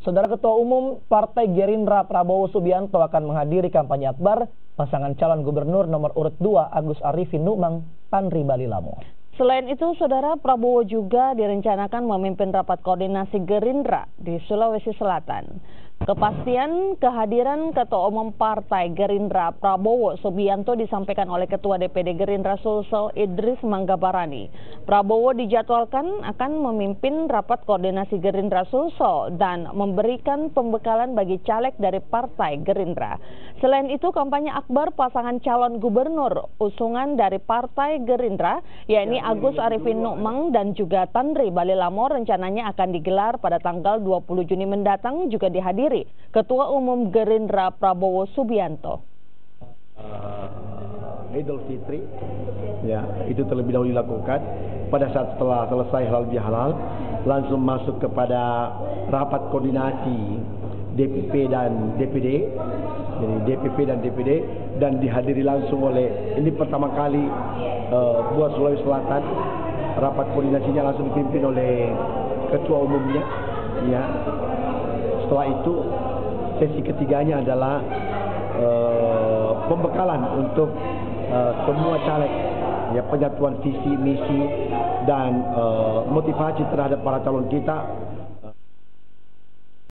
Saudara Ketua Umum Partai Gerindra Prabowo Subianto akan menghadiri kampanye akbar pasangan calon gubernur nomor urut 2 Agus Arifin Nukmang Tanri Balilamo. Selain itu, Saudara Prabowo juga direncanakan memimpin rapat koordinasi Gerindra di Sulawesi Selatan. Kepastian kehadiran Ketua Umum Partai Gerindra Prabowo Subianto disampaikan oleh Ketua DPD Gerindra Sulsel Idris Manggabarani. Prabowo dijadwalkan akan memimpin rapat koordinasi Gerindra Sulsel dan memberikan pembekalan bagi caleg dari Partai Gerindra. Selain itu, kampanye akbar pasangan calon gubernur usungan dari Partai Gerindra, yakni Agus Arifin Nukmang dan juga Tanri Balilamo, rencananya akan digelar pada tanggal 20 Juni mendatang, juga dihadiri Ketua Umum Gerindra Prabowo Subianto. Idul Fitri, ya, itu terlebih dahulu dilakukan. Pada saat setelah selesai halal bihalal, langsung masuk kepada rapat koordinasi DPP dan DPD. Jadi DPP dan DPD, dan dihadiri langsung oleh, ini pertama kali buat Sulawesi Selatan, rapat koordinasinya langsung dipimpin oleh ketua umumnya, ya. Setelah itu sesi ketiganya adalah pembekalan untuk semua caleg, ya, penyatuan visi misi dan motivasi terhadap para calon kita